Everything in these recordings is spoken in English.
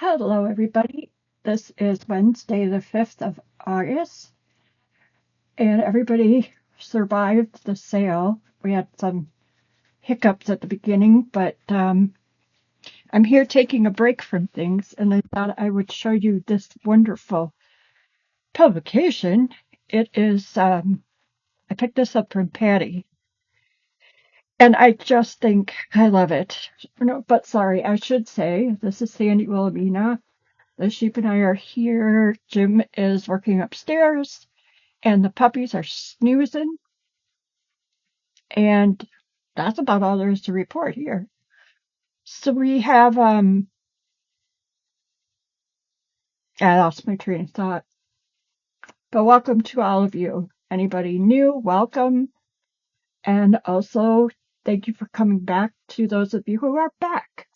Hello, everybody. This is Wednesday, the 5th of August, and everybody survived the sale. We had some hiccups at the beginning, but I'm here taking a break from things, and I thought I would show you this wonderful publication. It is, I picked this up from Patty, and I just think I love it. No, but sorry, I should say, this is Sandy Wilhelmina. The sheep and I are here. Jim is working upstairs, and the puppies are snoozing. And that's about all there is to report here. So we have, I lost my train of thought. But welcome to all of you. Anybody new, welcome. And also, thank you for coming back to those of you who are back.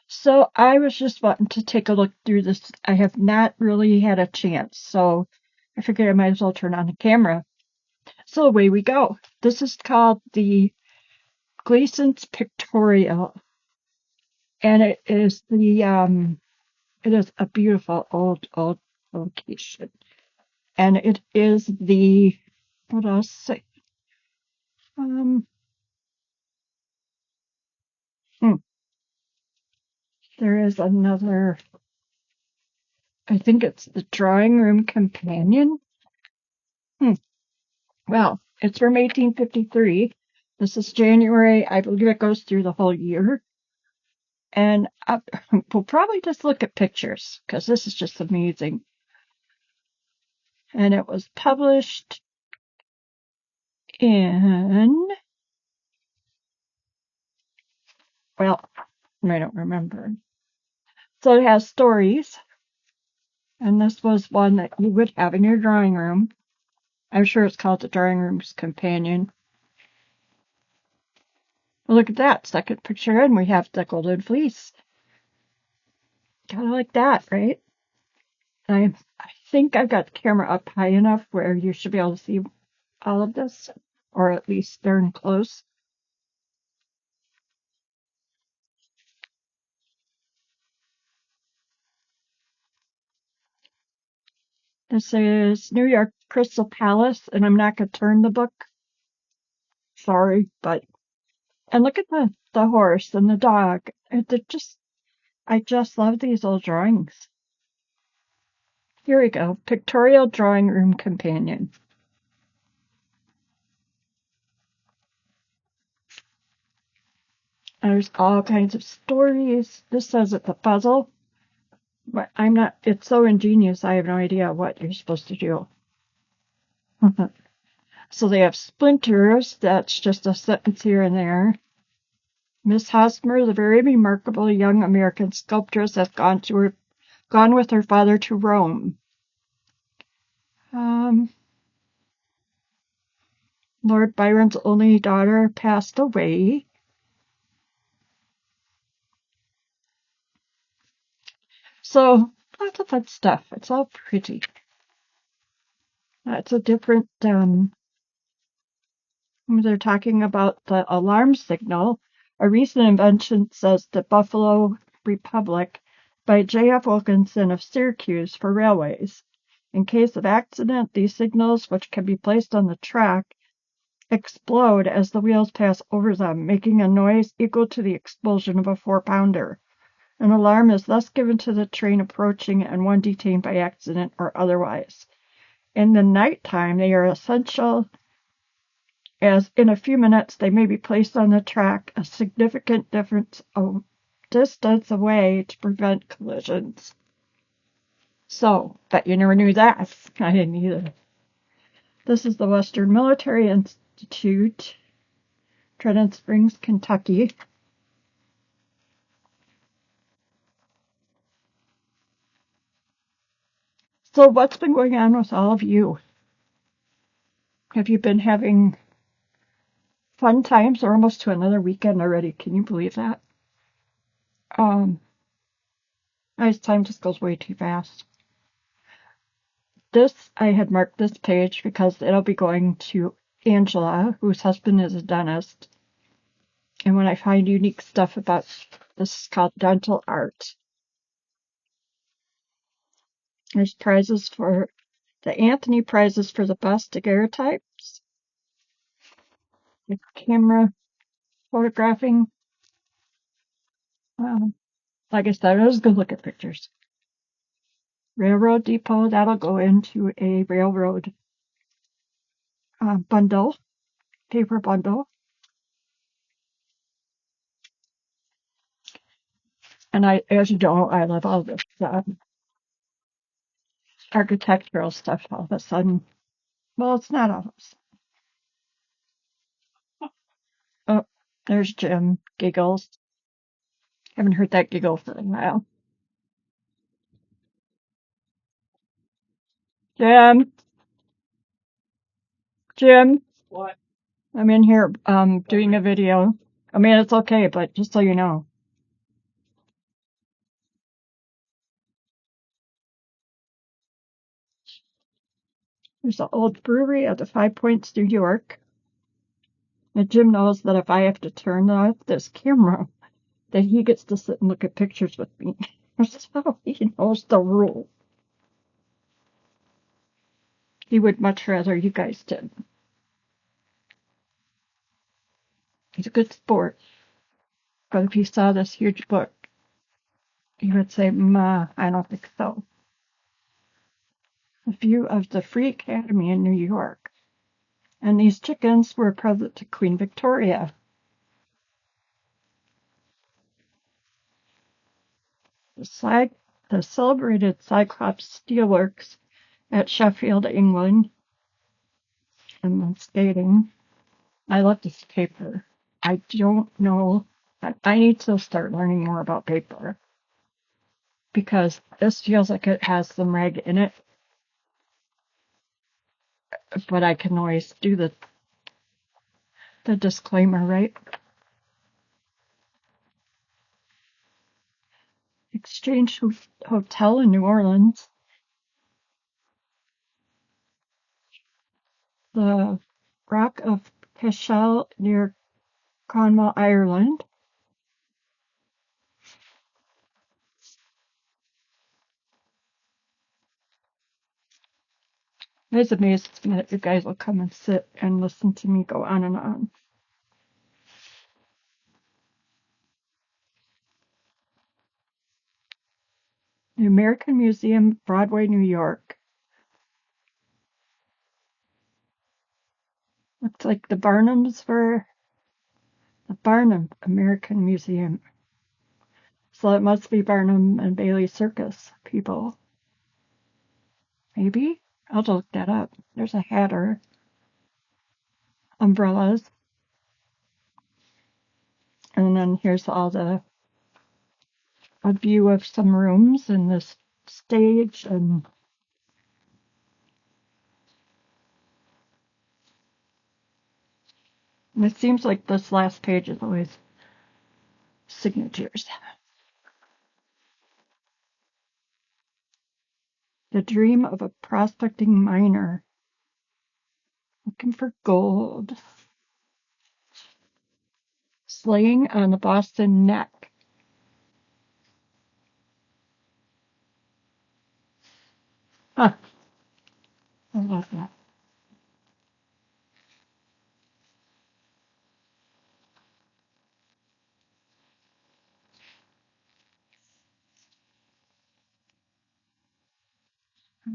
So I was just wanting to take a look through this. I have not really had a chance, so I figured I might as well turn on the camera. So away we go. This is called the Gleason's Pictorial, and it is a beautiful old location, and it is the what else say um hmm, there is another. I think it's the drawing room companion. Hmm. Well, it's from 1853. This is January. I believe it goes through the whole year. And we'll probably just look at pictures because this is just amazing. And it was published in, well, I don't remember. So it has stories, and this was one that you would have in your drawing room. I'm sure it's called the Drawing Room's Companion. Well, look at that second picture, and we have the Golden Fleece. Kind of like that, right? I think I've got the camera up high enough where you should be able to see all of this, or at least darn close. This is New York Crystal Palace, and I'm not going to turn the book. Sorry, but and look at the horse and the dog. I just love these old drawings. Here we go. Pictorial Drawing Room Companion. There's all kinds of stories. This says it's a puzzle, but it's so ingenious, I have no idea what you're supposed to do. So they have splinters. That's just a sentence here and there. Miss Hosmer, the very remarkable young American sculptress, has gone with her father to Rome. Lord Byron's only daughter passed away. So lots of fun stuff. It's all pretty. That's a different, they're talking about the alarm signal. A recent invention says the Buffalo Republic by J.F. Wilkinson of Syracuse for railways. In case of accident, these signals, which can be placed on the track, explode as the wheels pass over them, making a noise equal to the explosion of a 4-pounder. An alarm is thus given to the train approaching and one detained by accident or otherwise. In the nighttime, they are essential, as in a few minutes they may be placed on the track a significant distance away to prevent collisions. So, bet you never knew that. I didn't either. This is the Western Military Institute, Trenton Springs, Kentucky. So what's been going on with all of you? Have you been having fun times? We're almost to another weekend already. Can you believe that? Time just goes way too fast. I had marked this page because it'll be going to Angela, whose husband is a dentist. And when I find unique stuff about this is called dental art. There's prizes for the Anthony prizes for the best daguerreotypes, the camera photographing. Like I said, I was going to look at pictures. Railroad Depot, that'll go into a railroad bundle, paper bundle. And as you know, I love all this architectural stuff all of a sudden. Well, it's not all of a sudden. Oh, there's Jim. Giggles. Haven't heard that giggle for a while. Jim. Jim. What? I'm in here doing a video. I mean, it's okay, but just so you know. There's the old brewery at the Five Points, New York. And Jim knows that if I have to turn off this camera, that he gets to sit and look at pictures with me. So he knows the rule. He would much rather you guys did. He's a good sport. But if he saw this huge book, he would say, "Ma, I don't think so." A view of the Free Academy in New York. And these chickens were a present to Queen Victoria. The celebrated Cyclops Steelworks at Sheffield, England. And then skating. I love this paper. I don't know. I need to start learning more about paper. Because this feels like it has some rag in it. But I can always do the disclaimer, right? Exchange Hotel in New Orleans. The Rock of Cashel near Cornwall, Ireland. It's amazing that you guys will come and sit and listen to me go on and on. The American Museum, Broadway, New York. Looks like the Barnums for the Barnum American Museum. So it must be Barnum and Bailey Circus people. Maybe? I'll have to look that up. There's a Hatter. Umbrellas. And then here's a view of some rooms and this stage, and it seems like this last page is always signatures. The dream of a prospecting miner looking for gold. Slaying on the Boston Neck. Huh. I love that.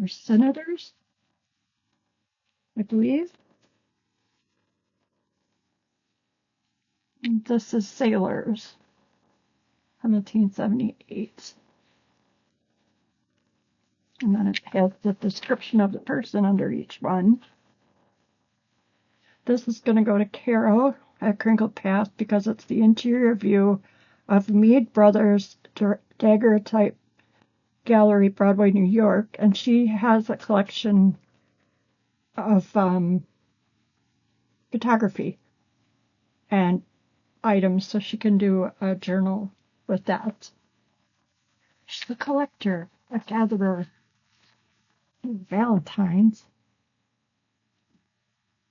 Our senators, I believe. And this is sailors. 1778. And then it has the description of the person under each one. This is going to go to Carol at Crinkle Path because it's the interior view of Mead Brothers Daguerreotype Gallery, Broadway, New York. And she has a collection of photography and items, so she can do a journal with that. She's a collector, a gatherer. Valentine's.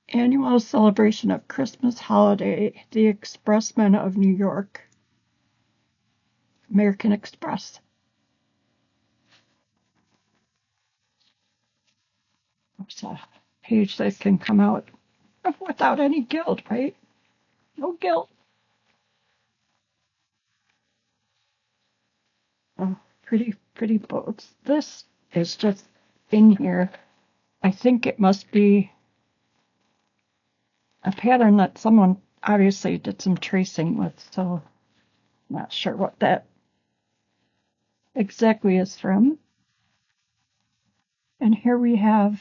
Annual celebration of Christmas holiday, the Expressmen of New York. American Express. It's a page that can come out without any guilt, right? No guilt. Oh, pretty books. This is just in here. I think it must be a pattern that someone obviously did some tracing with, so not sure what that exactly is from. And here we have,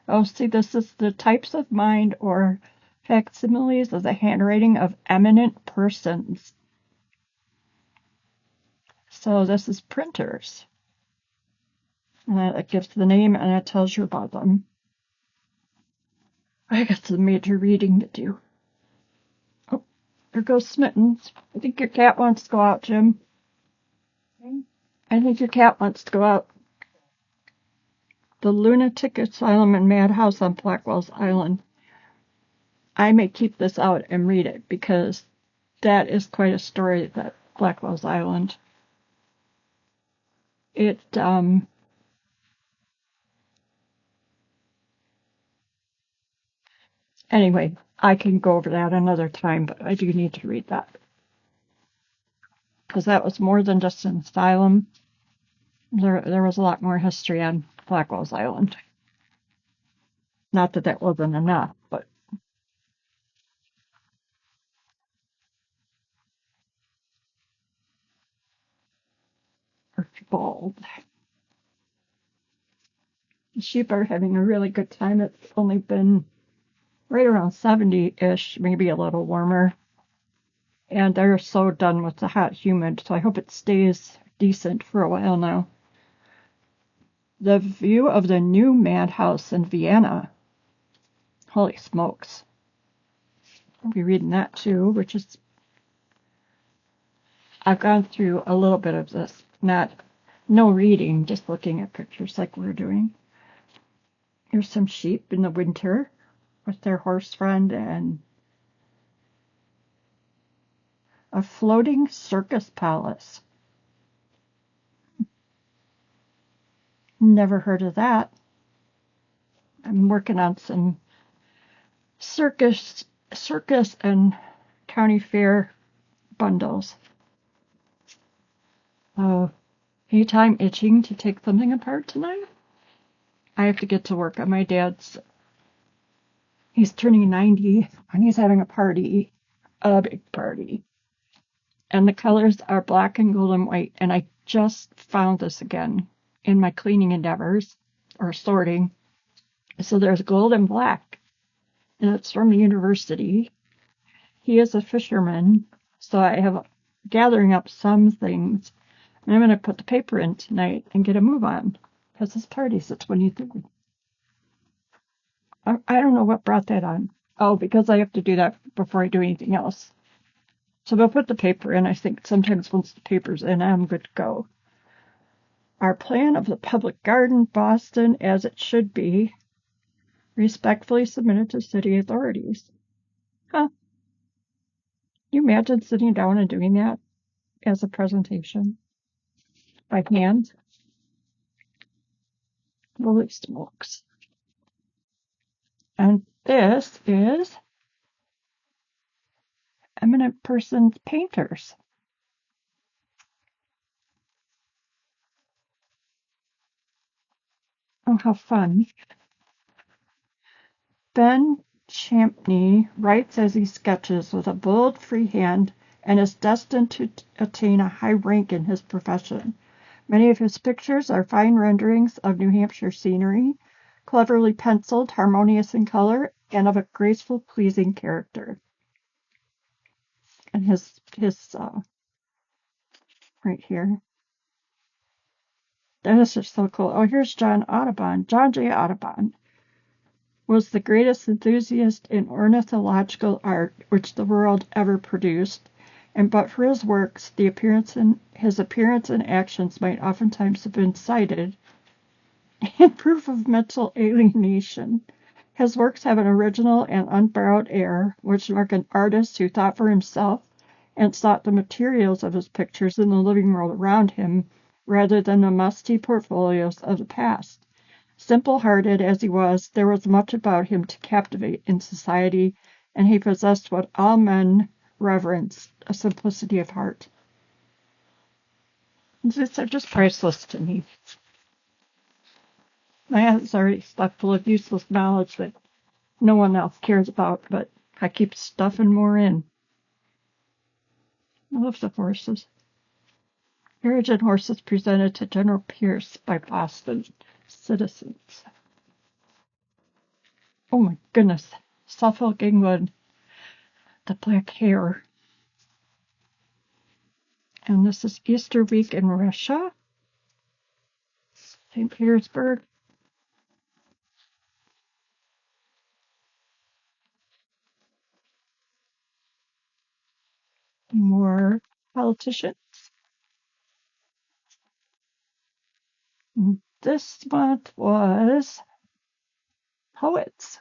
oh, see, this is the types of mind or facsimiles of the handwriting of eminent persons. So this is printers. And it gives the name and it tells you about them. I got some major reading to do. Oh, there goes Smittens. I think your cat wants to go out, Jim. I think your cat wants to go out. The Lunatic Asylum and Madhouse on Blackwell's Island. I may keep this out and read it because that is quite a story, that Blackwell's Island. Anyway, I can go over that another time, but I do need to read that. Because that was more than just an asylum. There was a lot more history on Blackwell's Island. Not that that wasn't enough, but Archibald. The sheep are having a really good time. It's only been right around 70-ish, maybe a little warmer. And they're so done with the hot, humid, so I hope it stays decent for a while now. The view of the new madhouse in Vienna. Holy smokes. I'll be reading that too, which is... I've gone through a little bit of this. No reading, just looking at pictures like we're doing. Here's some sheep in the winter with their horse friend and a floating circus palace. Never heard of that. I'm working on some circus and county fair bundles. Oh, anytime itching to take something apart tonight? I have to get to work on my dad's. He's turning 90 and he's having a party, a big party. And the colors are black and gold and white. And I just found this again in my cleaning endeavors or sorting. So there's gold and black. And it's from the university. He is a fisherman. So I have gathering up some things. And I'm going to put the paper in tonight and get a move on. Because his party's the 23rd. I don't know what brought that on. Oh, because I have to do that before I do anything else. So they'll put the paper in. I think sometimes once the paper's in, I'm good to go. Our plan of the public garden, Boston, as it should be, respectfully submitted to city authorities. Huh. You imagine sitting down and doing that as a presentation by hand? Holy smokes. And this is Eminent Persons Painters. Oh, how fun. Ben Champney writes as he sketches with a bold, free hand and is destined to attain a high rank in his profession. Many of his pictures are fine renderings of New Hampshire scenery, cleverly penciled, harmonious in color, and of a graceful, pleasing character. And his right here. That is just so cool. Oh, here's John Audubon. John J. Audubon was the greatest enthusiast in ornithological art which the world ever produced, and but for his works, his appearance and actions might oftentimes have been cited in proof of mental alienation. His works have an original and unborrowed air, which mark an artist who thought for himself and sought the materials of his pictures in the living world around him, rather than the musty portfolios of the past. Simple-hearted as he was, there was much about him to captivate in society, and he possessed what all men reverence, a simplicity of heart. These are just priceless to me. My head's already stuck full of useless knowledge that no one else cares about, but I keep stuffing more in. I love the horses. Carriage and horses presented to General Pierce by Boston citizens. Oh my goodness. Suffolk, England. The black hair. And this is Easter week in Russia. St. Petersburg. More politicians. This month was poets.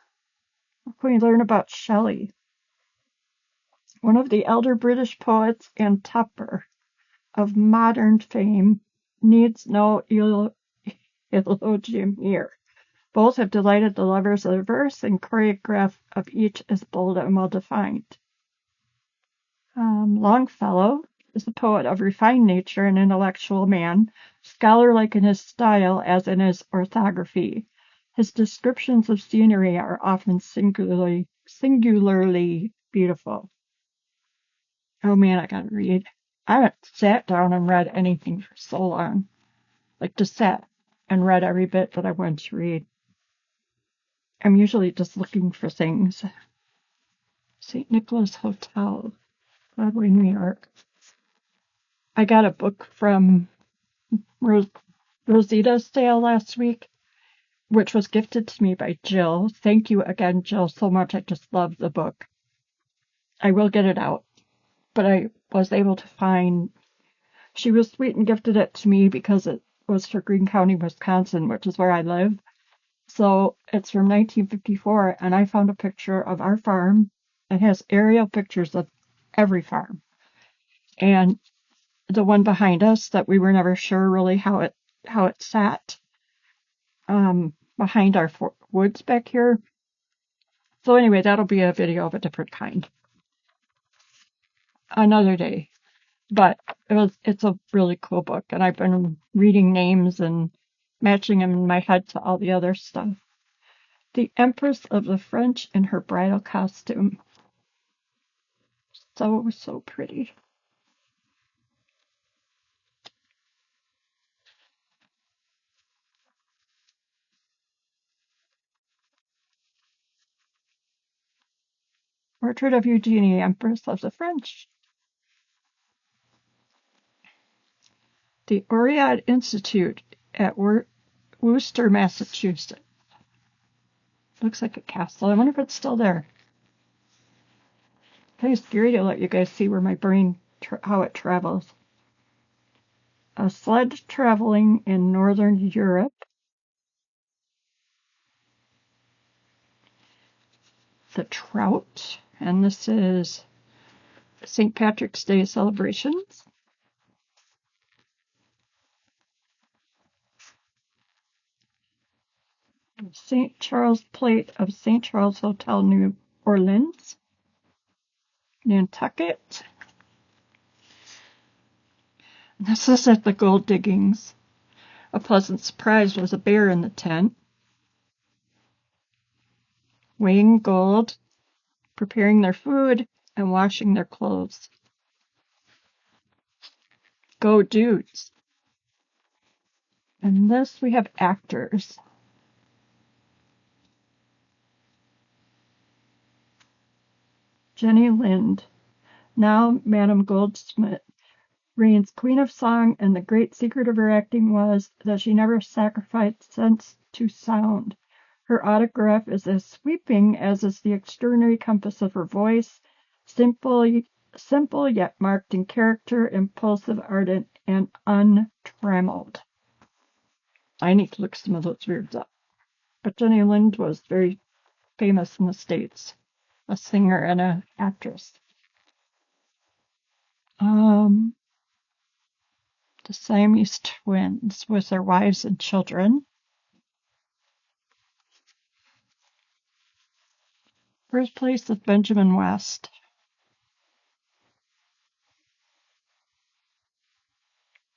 What can we learn about Shelley? One of the elder British poets and Tupper of modern fame needs no eulogium here. Both have delighted the lovers of verse, and choreograph of each is bold and well-defined. Longfellow is a poet of refined nature and intellectual man, scholar-like in his style as in his orthography. His descriptions of scenery are often singularly beautiful. Oh man, I gotta read. I haven't sat down and read anything for so long. Like just sat and read every bit that I wanted to read. I'm usually just looking for things. St. Nicholas Hotel, Broadway, New York. I got a book from Rosita's sale last week, which was gifted to me by Jill. Thank you again, Jill, so much. I just love the book. I will get it out, but I was able to find, she was sweet and gifted it to me because it was for Greene County, Wisconsin, which is where I live. So it's from 1954, and I found a picture of our farm. It has aerial pictures of every farm. And the one behind us that we were never sure really how it sat behind our woods back here. So anyway, that'll be a video of a different kind another day. But it's a really cool book, and I've been reading names and matching them in my head to all the other stuff. The Empress of the French in her bridal costume. So pretty. Portrait of Eugenie, Empress of the French. The Oriad Institute at Worcester, Massachusetts. Looks like a castle. I wonder if it's still there. Kind of scary to let you guys see where my brain, how it travels. A sled traveling in northern Europe. The trout, and this is St. Patrick's Day celebrations. St. Charles plate of St. Charles Hotel, New Orleans, Nantucket. This is at the gold diggings. A pleasant surprise was a bear in the tent. Weighing gold, preparing their food, and washing their clothes. Go dudes. And this we have actors. Jenny Lind, now Madame Goldsmith, reigns queen of song, and the great secret of her acting was that she never sacrificed sense to sound. Her autograph is as sweeping as is the extraordinary compass of her voice, simple yet marked in character, impulsive, ardent, and untrammeled. I need to look some of those words up. But Jenny Lind was very famous in the States, a singer and an actress. The Siamese twins with their wives and children. Birthplace of Benjamin West.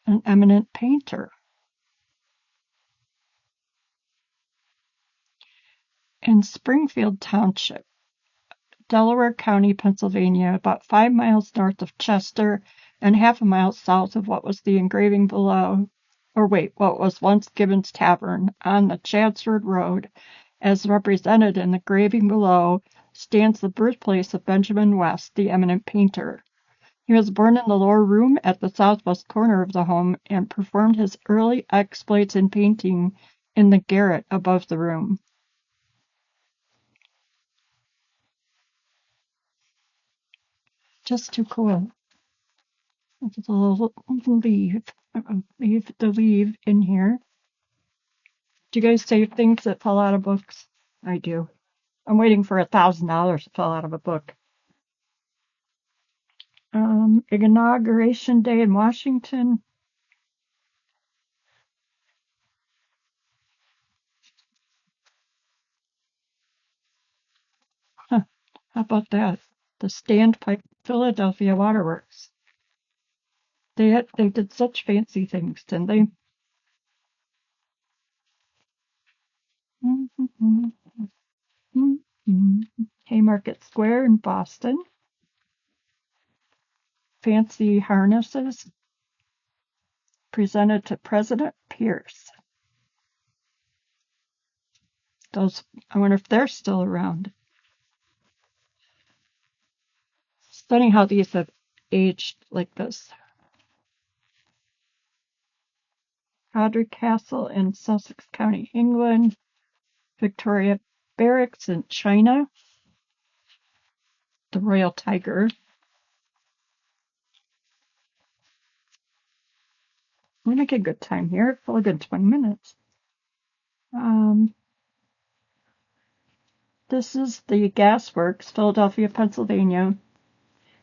An eminent painter. In Springfield Township, Delaware County, Pennsylvania, about 5 miles north of Chester and half a mile south of what was the engraving below, what was once Gibbon's Tavern, on the Chadsford Road, as represented in the engraving below, stands the birthplace of Benjamin West, the eminent painter. He was born in the lower room at the southwest corner of the home and performed his early exploits in painting in the garret above the room. Just too cool. There's a little leaf. Leave the leaf in here. Do you guys save things that fall out of books? I do. I'm waiting for $1,000 to fall out of a book. Inauguration Day in Washington. Huh, how about that? The Standpipe Philadelphia Waterworks. They did such fancy things, didn't they? Haymarket Square in Boston. Fancy harnesses presented to President Pierce. Those, I wonder if they're still around. It's funny how these have aged like this. Codric Castle in Sussex County, England. Victoria Barracks in China. The Royal Tiger. We're gonna get a good time here. Probably a good 20 minutes. This is the Gasworks, Philadelphia, Pennsylvania.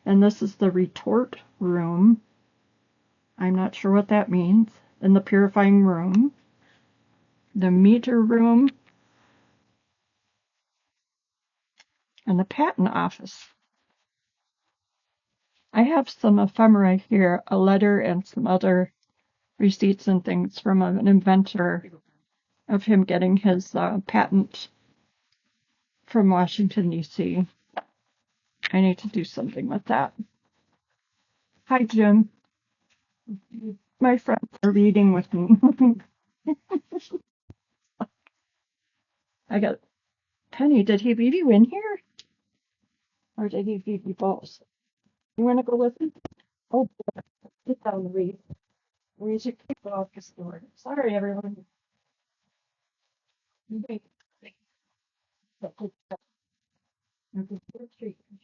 And this is the retort room. I'm not sure what that means. And the purifying room. The meter room. And the patent office. I have some ephemera here, a letter and some other receipts and things from an inventor of him getting his patent from Washington, D.C. I need to do something with that. Hi, Jim. My friends are reading with me. I got Penny. Did he leave you in here? Or did he leave you both? You want to go with him? Oh, sit down and read. Where's your key off the store? Sorry, everyone. Wait. You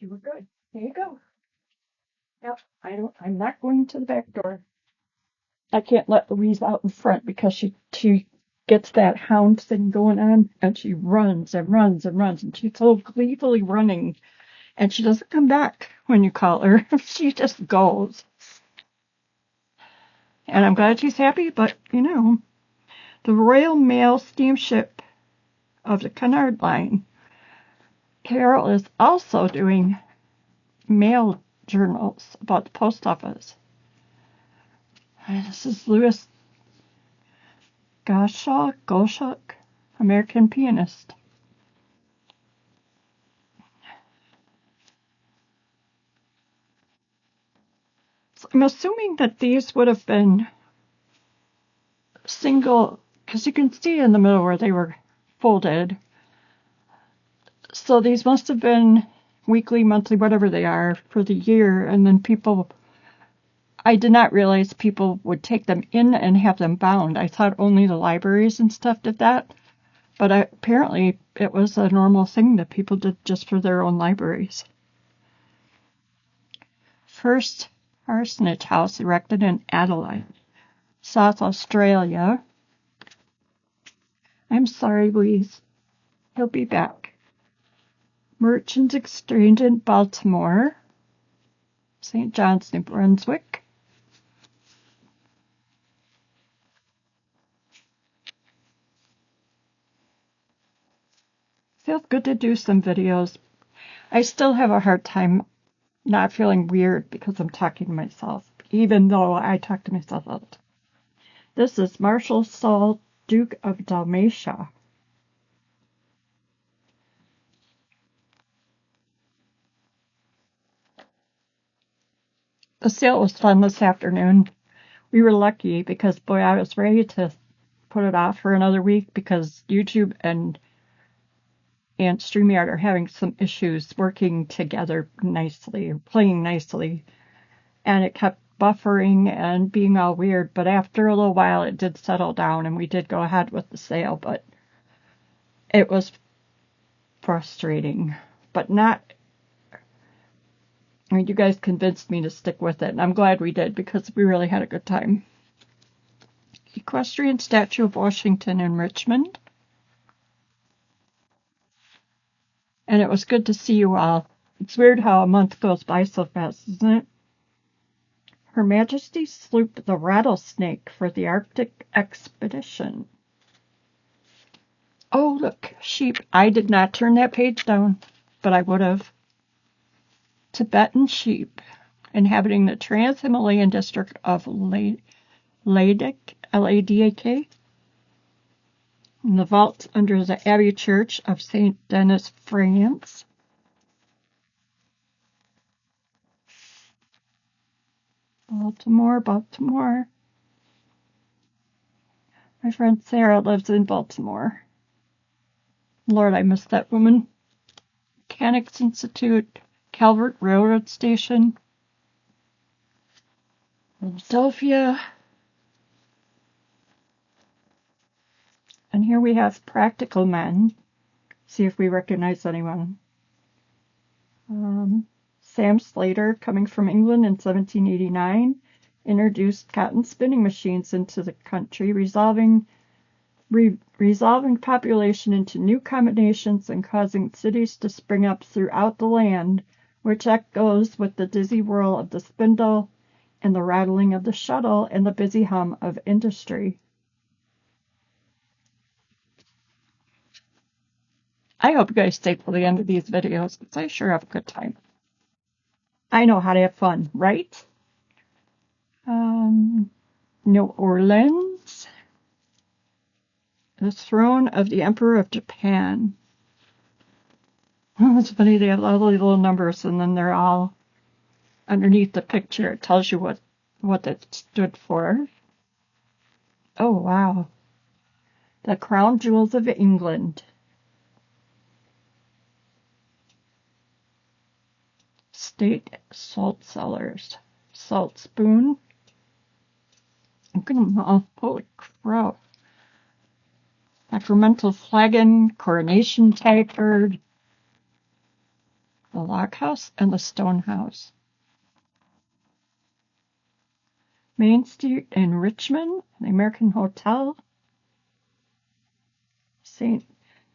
were good. Here you go. Yep. I'm not going to the back door. I can't let Louise out in front because she gets that hound thing going on and she runs and runs and runs and she's so gleefully running and she doesn't come back when you call her. She just goes. And I'm glad she's happy, but the Royal Mail steamship of the Cunard Line. Carol is also doing mail journals about the post office. This is Louis Goshawk, American pianist. So I'm assuming that these would have been single, because you can see in the middle where they were folded. So these must have been weekly, monthly, whatever they are, for the year. And then I did not realize people would take them in and have them bound. I thought only the libraries and stuff did that. But apparently it was a normal thing that people did just for their own libraries. First parsonage house erected in Adelaide, South Australia. I'm sorry, Louise. He'll be back. Merchants Exchange in Baltimore, St. John's, New Brunswick. Feels good to do some videos. I still have a hard time not feeling weird because I'm talking to myself, even though I talk to myself all the time. This is Marshal Saul, Duke of Dalmatia. The sale was fun this afternoon. We were lucky because, boy, I was ready to put it off for another week because YouTube and StreamYard are having some issues working together nicely, playing nicely, and it kept buffering and being all weird, but after a little while it did settle down and we did go ahead with the sale, but it was frustrating, but not, I mean, you guys convinced me to stick with it, and I'm glad we did because we really had a good time. Equestrian Statue of Washington in Richmond. And it was good to see you all. It's weird how a month goes by so fast, isn't it? Her Majesty's sloop, the Rattlesnake, for the Arctic expedition. Oh, look, sheep. I did not turn that page down, but I would have. Tibetan sheep, inhabiting the Trans-Himalayan district of Ladakh, L-A-D-A-K. In the vaults under the Abbey Church of St. Denis, France. Baltimore, Baltimore. My friend Sarah lives in Baltimore. Lord, I miss that woman. Mechanics Institute, Calvert Railroad Station, Philadelphia. And here we have Practical Men. See if we recognize anyone. Sam Slater, coming from England in 1789, introduced cotton spinning machines into the country, resolving population into new combinations and causing cities to spring up throughout the land, which echoes with the dizzy whirl of the spindle and the rattling of the shuttle and the busy hum of industry. I hope you guys stay till the end of these videos, because I sure have a good time. I know how to have fun, right? New Orleans. The throne of the Emperor of Japan. Oh, it's funny, they have all the little numbers, and then they're all underneath the picture. It tells you what it stood for. Oh, wow. The Crown Jewels of England. State salt cellars. Salt spoon. Holy crap. Sacramental flagon, coronation tankard, the Lock House, and the Stone House. Main Street in Richmond, the American Hotel.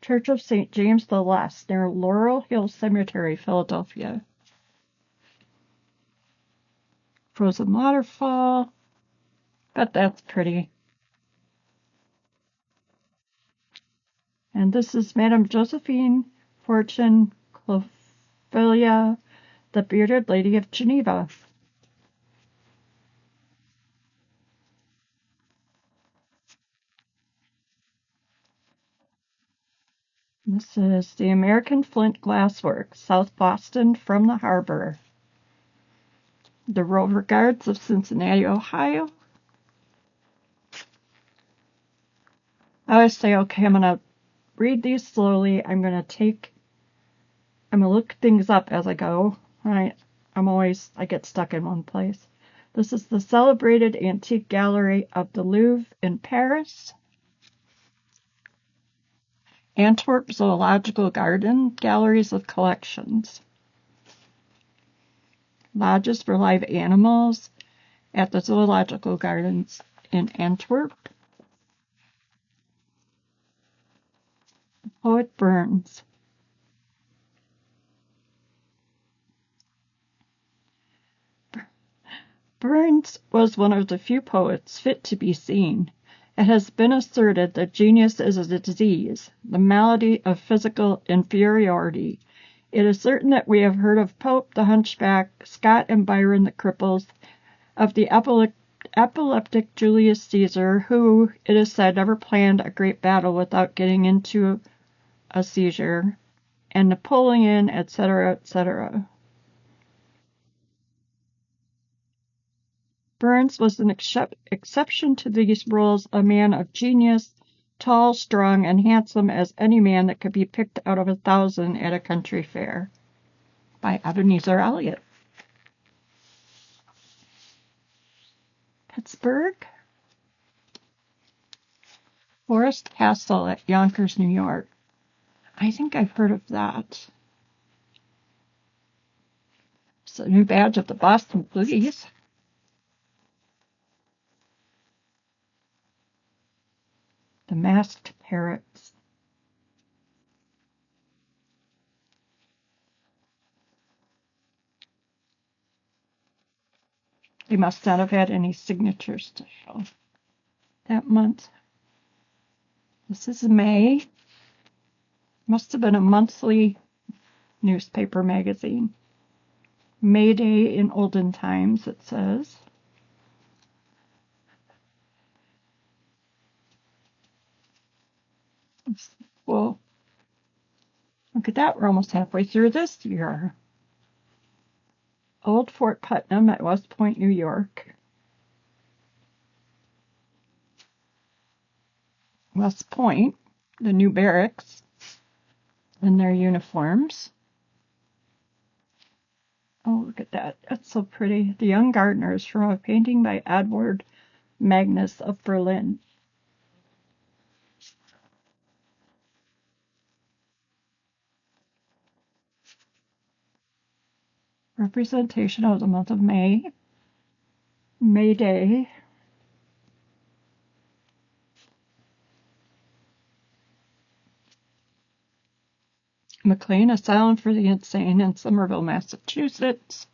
Church of St. James the Less, near Laurel Hill Cemetery, Philadelphia. Frozen waterfall. Bet that's pretty. And this is Madame Josephine Fortune Clovelia, the bearded lady of Geneva. This is the American Flint Glassworks, South Boston from the harbor. The Rover Guards of Cincinnati, Ohio. I always say, okay, I'm going to read these slowly. I'm going to look things up as I go. I get stuck in one place. This is the celebrated Antique Gallery of the Louvre in Paris. Antwerp Zoological Garden, Galleries of Collections. Lodges for live animals at the Zoological Gardens in Antwerp. Poet Burns. Burns was one of the few poets fit to be seen. It has been asserted that genius is a disease, the malady of physical inferiority, It is certain that we have heard of Pope, the Hunchback, Scott and Byron, the cripples, of the epileptic Julius Caesar, who, it is said, never planned a great battle without getting into a seizure, and Napoleon, etc., etc. Burns was an exception to these rules, a man of genius, tall, strong, and handsome as any man that could be picked out of 1,000 at a country fair. By Ebenezer Elliott. Pittsburgh. Forest Castle at Yonkers, New York. I think I've heard of that. It's a new badge of the Boston Police. The Masked Parrots. They must not have had any signatures to show that month. This is May. Must have been a monthly newspaper magazine. May Day in olden times, it says. Well, look at that. We're almost halfway through this year. Old Fort Putnam at West Point, New York. West Point, the new barracks in their uniforms. Oh, look at that. That's so pretty. The Young Gardeners from a painting by Edward Magnus of Berlin. Representation of the month of May. May Day. McLean Asylum for the Insane in Somerville, Massachusetts.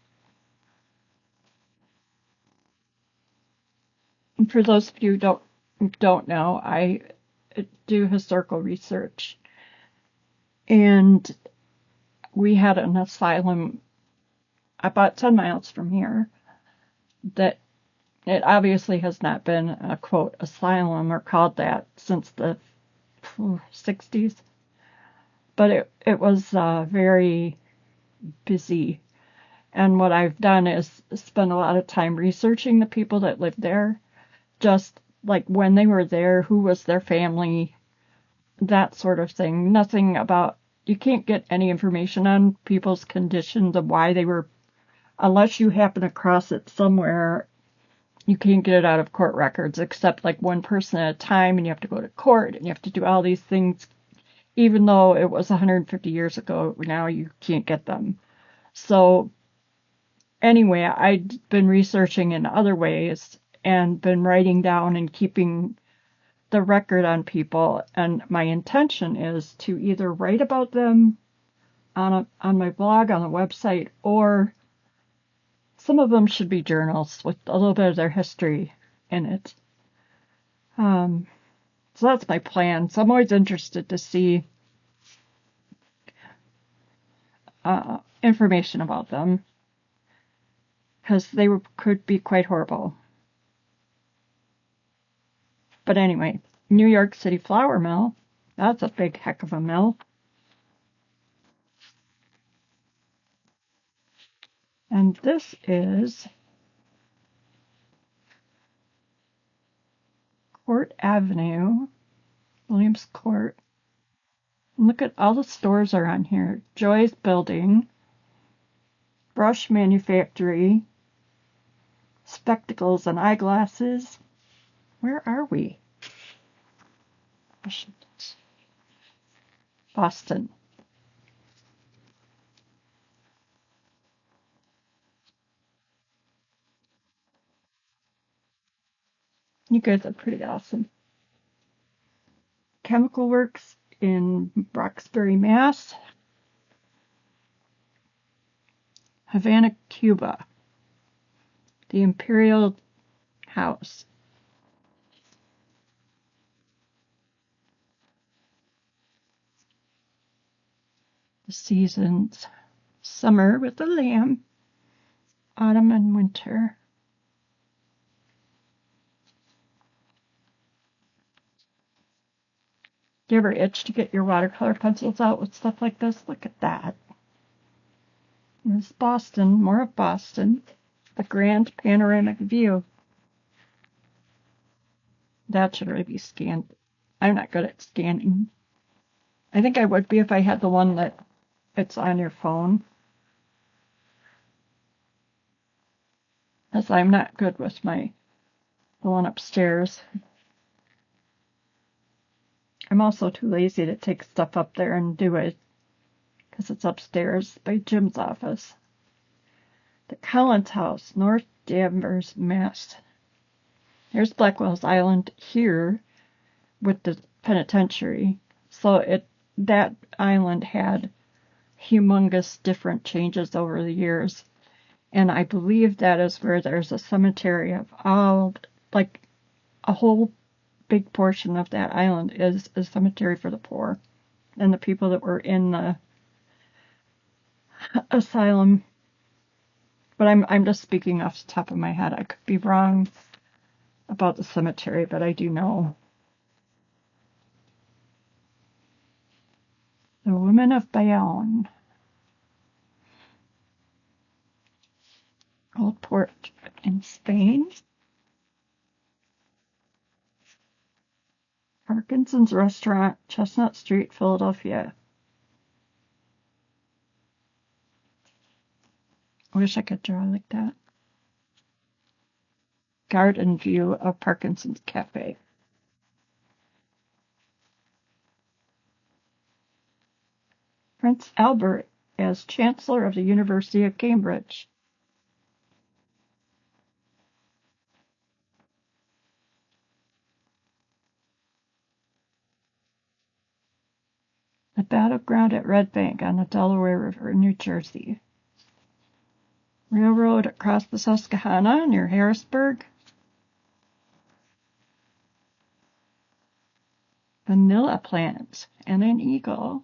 And for those of you who don't know, I do historical research. And we had an asylum about 10 miles from here that it obviously has not been a, quote, asylum or called that since the 60s. But it was very busy. And what I've done is spend a lot of time researching the people that lived there, just like when they were there, who was their family, that sort of thing. Nothing about, you can't get any information on people's conditions of why they were, unless you happen across it somewhere. You can't get it out of court records, except like one person at a time, and you have to go to court, and you have to do all these things. Even though it was 150 years ago, now you can't get them. So anyway, I'd been researching in other ways and been writing down and keeping the record on people. And my intention is to either write about them on my blog, on the website, or some of them should be journals with a little bit of their history in it. So that's my plan. So I'm always interested to see information about them, because they could be quite horrible. But anyway, New York City Flour Mill. That's a big heck of a mill. And this is Court Avenue, Williams Court. Look at all the stores are on here. Joy's Building, Brush Manufactory, Spectacles and Eyeglasses. Where are we? Boston. You guys are pretty awesome. Chemical Works in Roxbury, Mass. Havana, Cuba. The Imperial House. The seasons: summer with the lamb, autumn and winter. Do you ever itch to get your watercolor pencils out with stuff like this? Look at that. This is Boston, more of Boston. The grand panoramic view. That should really be scanned. I'm not good at scanning. I think I would be if I had the one that it's on your phone. As I'm not good with the one upstairs. I'm also too lazy to take stuff up there and do it, because it's upstairs by Jim's office. The Collins House, North Danvers, Mass. There's Blackwell's Island here with the penitentiary. So that island had humongous different changes over the years. And I believe that is where there's a cemetery of all, like a whole big portion of that island is a cemetery for the poor and the people that were in the asylum. But I'm just speaking off the top of my head. I could be wrong about the cemetery, but I do know. The Women of Bayonne. Old Port in Spain. Parkinson's Restaurant, Chestnut Street, Philadelphia. I wish I could draw like that. Garden view of Parkinson's Cafe. Prince Albert as Chancellor of the University of Cambridge. The battleground at Red Bank on the Delaware River, New Jersey. Railroad across the Susquehanna near Harrisburg. Vanilla plant and an eagle.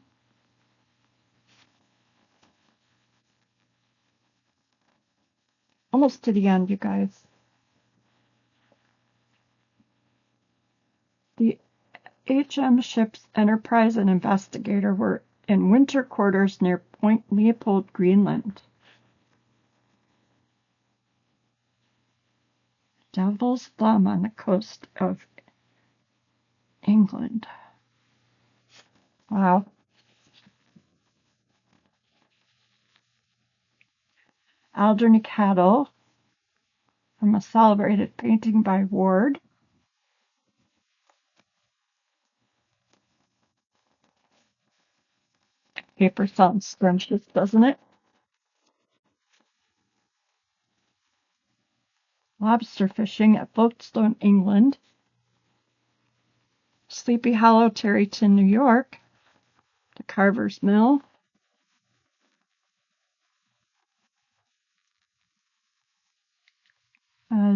Almost to the end, you guys. The HM ships Enterprise and Investigator were in winter quarters near Point Leopold, Greenland. Devil's Thumb on the coast of England. Wow. Alderney Cattle from a celebrated painting by Ward. Paper sounds scrumptious, doesn't it? Lobster fishing at Folkestone, England. Sleepy Hollow, Tarryton, New York. The Carver's Mill.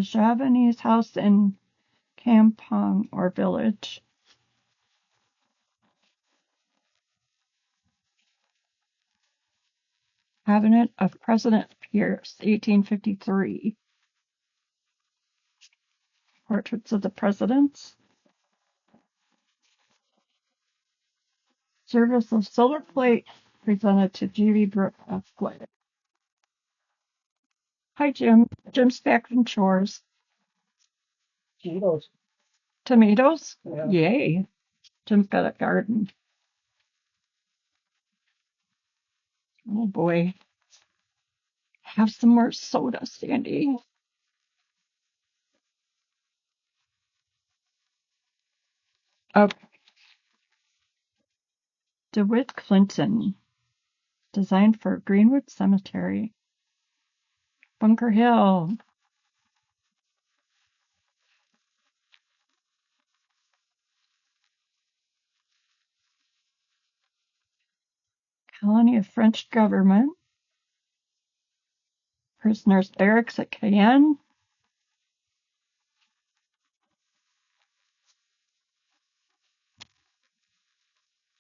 Javanese house in Kampong or village. Cabinet of President Pierce, 1853. Portraits of the presidents. Service of silver plate presented to G.V. Brooke Esquire. Hi, Jim. Jim's back from chores. Tomatoes. Tomatoes? Yeah. Yay. Jim's got a garden. Oh boy. Have some more soda, Sandy. Okay. DeWitt Clinton. Designed for Greenwood Cemetery. Bunker Hill. Colony of French government. Prisoners' barracks at Cayenne.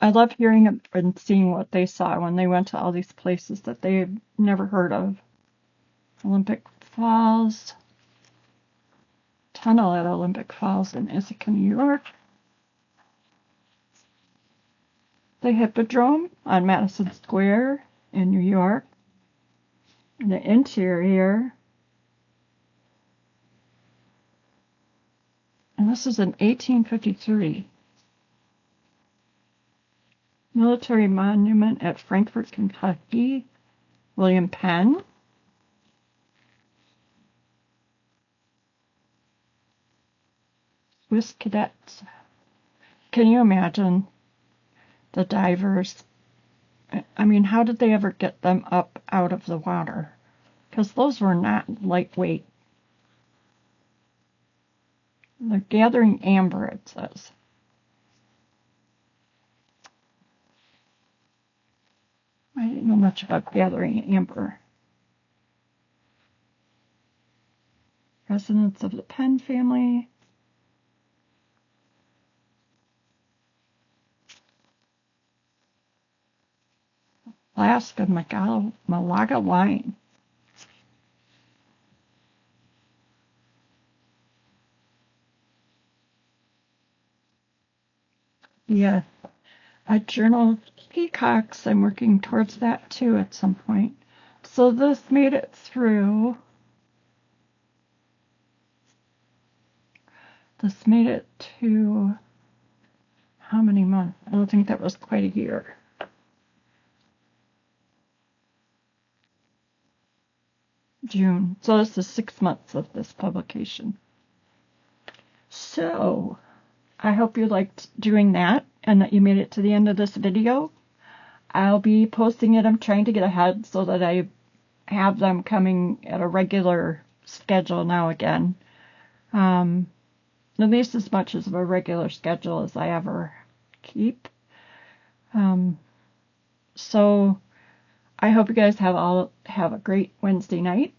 I love hearing and seeing what they saw when they went to all these places that they've never heard of. Olympic Falls, tunnel at Olympic Falls in Ithaca, New York. The Hippodrome on Madison Square in New York. The interior. And this is in 1853. Military Monument at Frankfort, Kentucky. William Penn. Swiss cadets. Can you imagine the divers? I mean, how did they ever get them up out of the water? Because those were not lightweight. They're gathering amber, it says. I didn't know much about gathering amber. Residents of the Penn family. Flask of Malaga wine. Yeah, a journal of peacocks. I'm working towards that too at some point. So this made it through. This made it to how many months? I don't think that was quite a year. June. So this is 6 months of this publication. So I hope you liked doing that and that you made it to the end of this video. I'll be posting it. I'm trying to get ahead so that I have them coming at a regular schedule now again. At least as much as of a regular schedule as I ever keep. So I hope you guys have a great Wednesday night,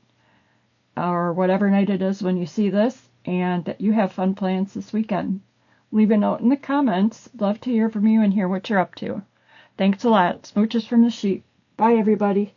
or whatever night it is when you see this, and that you have fun plans this weekend. Leave a note in the comments. Love to hear from you and hear what you're up to. Thanks a lot. Smooches from the sheep. Bye, everybody.